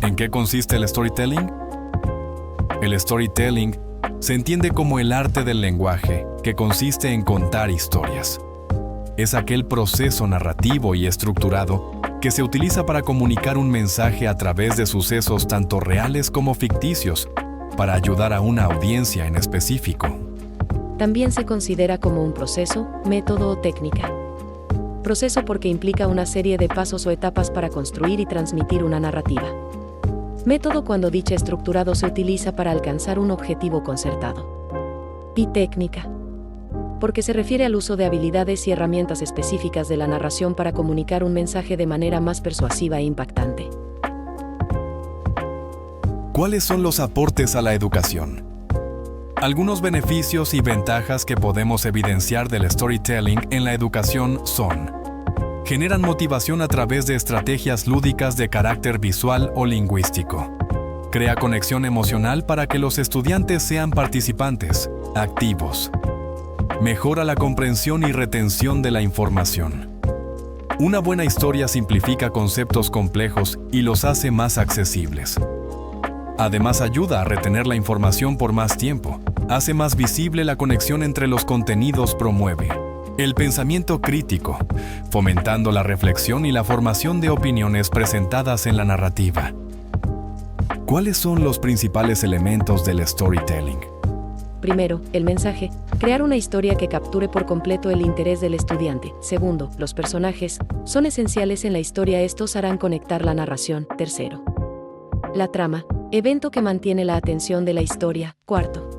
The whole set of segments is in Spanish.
¿En qué consiste el storytelling? El storytelling se entiende como el arte del lenguaje, que consiste en contar historias. Es aquel proceso narrativo y estructurado que se utiliza para comunicar un mensaje a través de sucesos tanto reales como ficticios, para ayudar a una audiencia en específico. También se considera como un proceso, método o técnica. Proceso porque implica una serie de pasos o etapas para construir y transmitir una narrativa. Método cuando dicho estructurado se utiliza para alcanzar un objetivo concertado. Y técnica, porque se refiere al uso de habilidades y herramientas específicas de la narración para comunicar un mensaje de manera más persuasiva e impactante. ¿Cuáles son los aportes a la educación? Algunos beneficios y ventajas que podemos evidenciar del storytelling en la educación son: generan motivación a través de estrategias lúdicas de carácter visual o lingüístico. Crea conexión emocional para que los estudiantes sean participantes, activos. Mejora la comprensión y retención de la información. Una buena historia simplifica conceptos complejos y los hace más accesibles. Además, ayuda a retener la información por más tiempo. Hace más visible la conexión entre los contenidos, promueve el pensamiento crítico, fomentando la reflexión y la formación de opiniones presentadas en la narrativa. ¿Cuáles son los principales elementos del storytelling? Primero, el mensaje. Crear una historia que capture por completo el interés del estudiante. Segundo, los personajes. Son esenciales en la historia, estos harán conectar la narración. Tercero, la trama. Evento que mantiene la atención de la historia. Cuarto,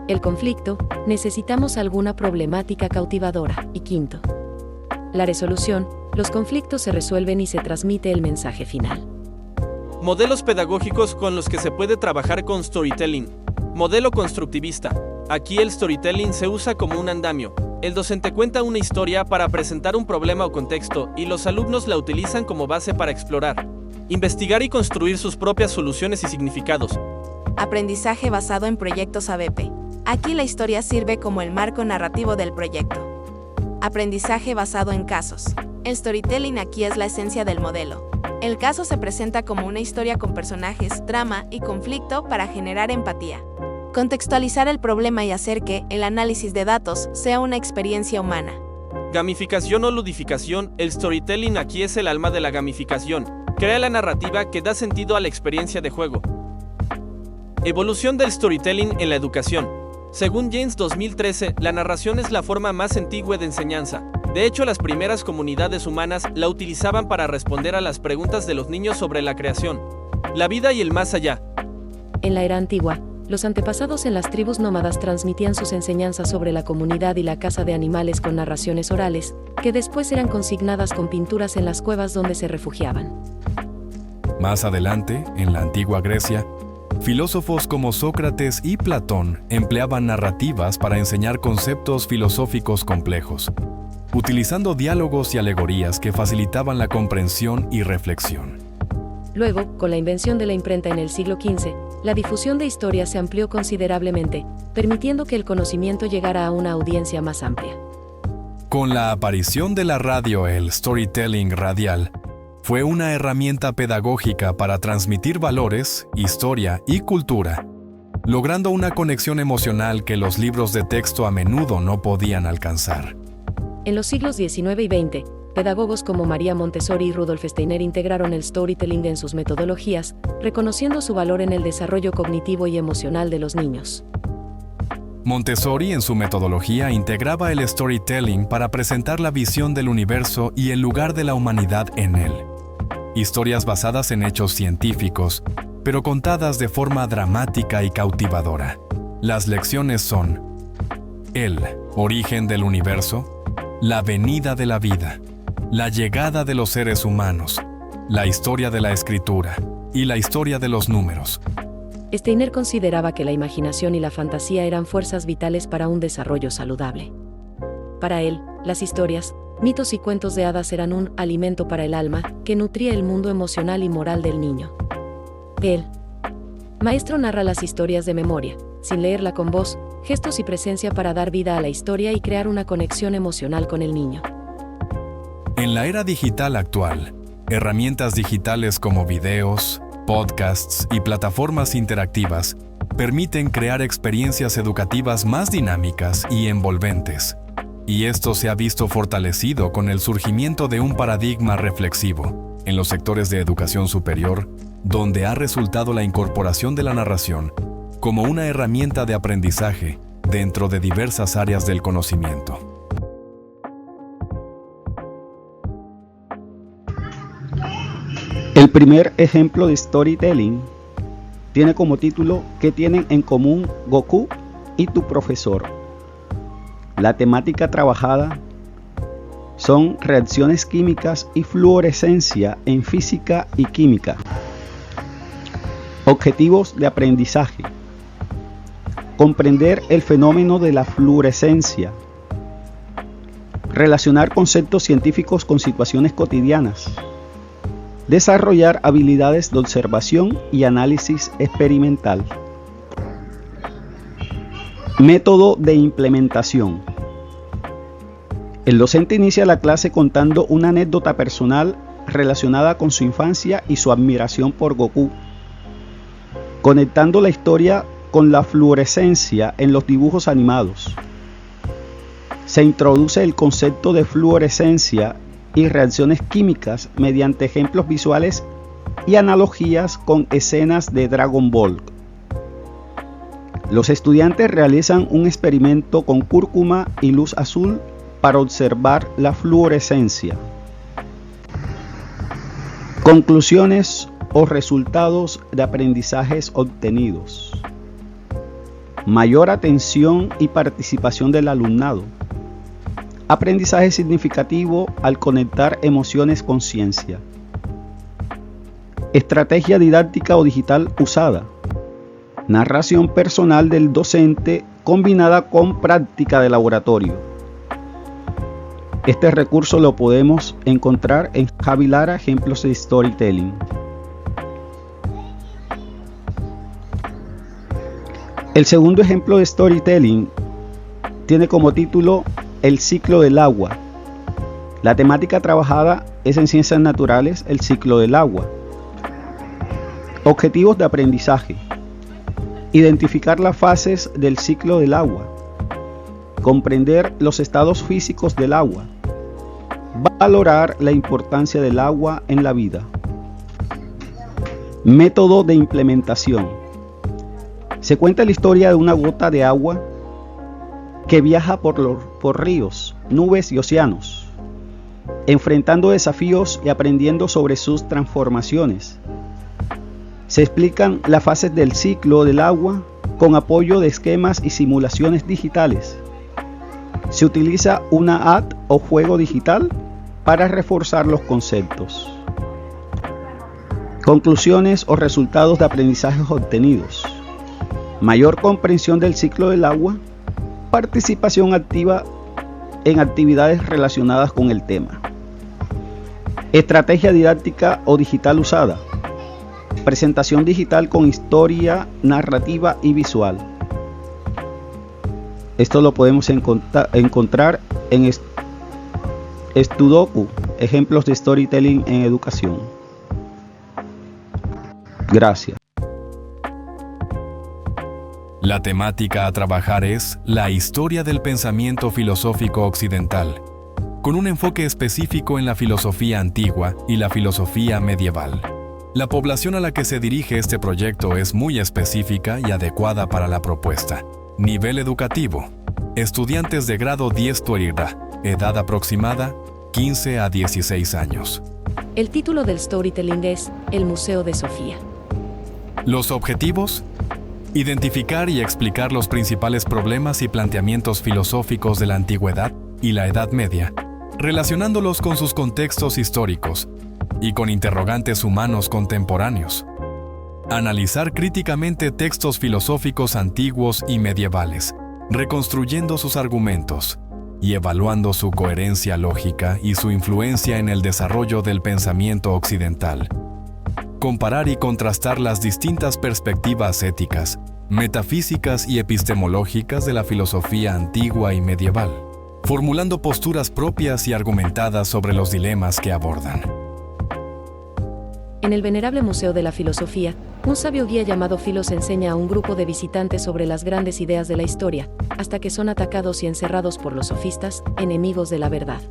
el conflicto. Necesitamos alguna problemática cautivadora. Y quinto, la resolución. Los conflictos se resuelven y se transmite el mensaje final. Modelos pedagógicos con los que se puede trabajar con storytelling. Modelo constructivista. Aquí el storytelling se usa como un andamio. El docente cuenta una historia para presentar un problema o contexto y los alumnos la utilizan como base para explorar, investigar y construir sus propias soluciones y significados. Aprendizaje basado en proyectos ABP. Aquí la historia sirve como el marco narrativo del proyecto. Aprendizaje basado en casos. El storytelling aquí es la esencia del modelo. El caso se presenta como una historia con personajes, trama y conflicto para generar empatía. Contextualizar el problema y hacer que el análisis de datos sea una experiencia humana. Gamificación o ludificación. El storytelling aquí es el alma de la gamificación. Crea la narrativa que da sentido a la experiencia de juego. Evolución del storytelling en la educación. Según James 2013, la narración es la forma más antigua de enseñanza. De hecho, las primeras comunidades humanas la utilizaban para responder a las preguntas de los niños sobre la creación, la vida y el más allá. En la era antigua, los antepasados en las tribus nómadas transmitían sus enseñanzas sobre la comunidad y la caza de animales con narraciones orales, que después eran consignadas con pinturas en las cuevas donde se refugiaban. Más adelante, en la antigua Grecia, filósofos como Sócrates y Platón empleaban narrativas para enseñar conceptos filosóficos complejos, utilizando diálogos y alegorías que facilitaban la comprensión y reflexión. Luego, con la invención de la imprenta en el siglo XV, la difusión de historias se amplió considerablemente, permitiendo que el conocimiento llegara a una audiencia más amplia. Con la aparición de la radio, el storytelling radial fue una herramienta pedagógica para transmitir valores, historia y cultura, logrando una conexión emocional que los libros de texto a menudo no podían alcanzar. En los siglos XIX y XX, pedagogos como María Montessori y Rudolf Steiner integraron el storytelling en sus metodologías, reconociendo su valor en el desarrollo cognitivo y emocional de los niños. Montessori en su metodología integraba el storytelling para presentar la visión del universo y el lugar de la humanidad en él. Historias basadas en hechos científicos, pero contadas de forma dramática y cautivadora. Las lecciones son: el origen del universo, la venida de la vida, la llegada de los seres humanos, la historia de la escritura y la historia de los números. Steiner consideraba que la imaginación y la fantasía eran fuerzas vitales para un desarrollo saludable. Para él, las historias, mitos y cuentos de hadas eran un alimento para el alma que nutría el mundo emocional y moral del niño. El maestro narra las historias de memoria, sin leerla con voz, gestos y presencia para dar vida a la historia y crear una conexión emocional con el niño. En la era digital actual, herramientas digitales como videos, Podcasts y plataformas interactivas permiten crear experiencias educativas más dinámicas y envolventes. Y esto se ha visto fortalecido con el surgimiento de un paradigma reflexivo en los sectores de educación superior, donde ha resultado la incorporación de la narración como una herramienta de aprendizaje dentro de diversas áreas del conocimiento. El primer ejemplo de storytelling tiene como título ¿Qué tienen en común Goku y tu profesor? La temática trabajada son reacciones químicas y fluorescencia en física y química. Objetivos de aprendizaje: comprender el fenómeno de la fluorescencia, relacionar conceptos científicos con situaciones cotidianas, desarrollar habilidades de observación y análisis experimental. Método de implementación: el docente inicia la clase contando una anécdota personal relacionada con su infancia y su admiración por Goku, conectando la historia con la fluorescencia en los dibujos animados. Se introduce el concepto de fluorescencia y reacciones químicas mediante ejemplos visuales y analogías con escenas de Dragon Ball. Los estudiantes realizan un experimento con cúrcuma y luz azul para observar la fluorescencia. Conclusiones o resultados de aprendizajes obtenidos: mayor atención y participación del alumnado. Aprendizaje significativo al conectar emociones con ciencia. Estrategia didáctica o digital usada: narración personal del docente combinada con práctica de laboratorio. Este recurso lo podemos encontrar en Javi Lara, ejemplos de storytelling. El segundo ejemplo de storytelling tiene como título El ciclo del agua. La temática trabajada es en ciencias naturales, el ciclo del agua. Objetivos de aprendizaje: identificar las fases del ciclo del agua, comprender los estados físicos del agua, valorar la importancia del agua en la vida. Método de implementación: se cuenta la historia de una gota de agua que viaja por ríos, nubes y océanos, enfrentando desafíos y aprendiendo sobre sus transformaciones. Se explican las fases del ciclo del agua con apoyo de esquemas y simulaciones digitales. Se utiliza una app o juego digital para reforzar los conceptos. Conclusiones o resultados de aprendizajes obtenidos: mayor comprensión del ciclo del agua, participación activa en actividades relacionadas con el tema. Estrategia didáctica o digital usada: presentación digital con historia, narrativa y visual. Esto lo podemos encontrar en Estudoku, ejemplos de storytelling en educación. Gracias. La temática a trabajar es la historia del pensamiento filosófico occidental, con un enfoque específico en la filosofía antigua y la filosofía medieval. La población a la que se dirige este proyecto es muy específica y adecuada para la propuesta. Nivel educativo: estudiantes de grado 10 Tuerida, edad aproximada 15 a 16 años. El título del storytelling es El Museo de Sofía. Los objetivos: identificar y explicar los principales problemas y planteamientos filosóficos de la antigüedad y la Edad Media, relacionándolos con sus contextos históricos y con interrogantes humanos contemporáneos. Analizar críticamente textos filosóficos antiguos y medievales, reconstruyendo sus argumentos y evaluando su coherencia lógica y su influencia en el desarrollo del pensamiento occidental. Comparar y contrastar las distintas perspectivas éticas, metafísicas y epistemológicas de la filosofía antigua y medieval, formulando posturas propias y argumentadas sobre los dilemas que abordan. En el venerable Museo de la Filosofía, un sabio guía llamado Filos enseña a un grupo de visitantes sobre las grandes ideas de la historia, hasta que son atacados y encerrados por los sofistas, enemigos de la verdad.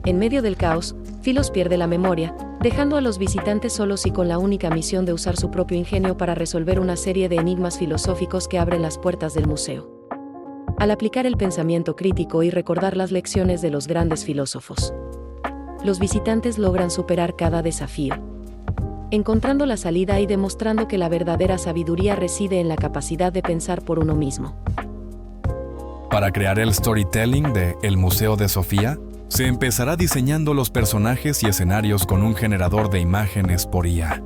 En medio del caos, Filos pierde la memoria, dejando a los visitantes solos y con la única misión de usar su propio ingenio para resolver una serie de enigmas filosóficos que abren las puertas del museo. Al aplicar el pensamiento crítico y recordar las lecciones de los grandes filósofos, los visitantes logran superar cada desafío, encontrando la salida y demostrando que la verdadera sabiduría reside en la capacidad de pensar por uno mismo. Para crear el storytelling de El Museo de Sofía, se empezará diseñando los personajes y escenarios con un generador de imágenes por IA.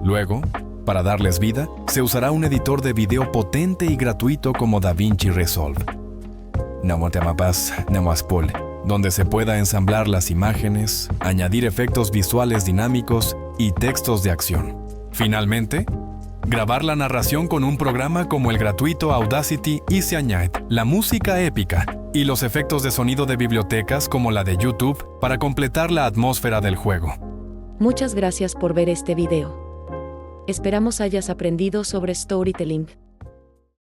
Luego, para darles vida, se usará un editor de video potente y gratuito como DaVinci Resolve, donde se pueda ensamblar las imágenes, añadir efectos visuales dinámicos y textos de acción. Finalmente, grabar la narración con un programa como el gratuito Audacity y se añade la música épica y los efectos de sonido de bibliotecas como la de YouTube para completar la atmósfera del juego. Muchas gracias por ver este video. Esperamos hayas aprendido sobre storytelling.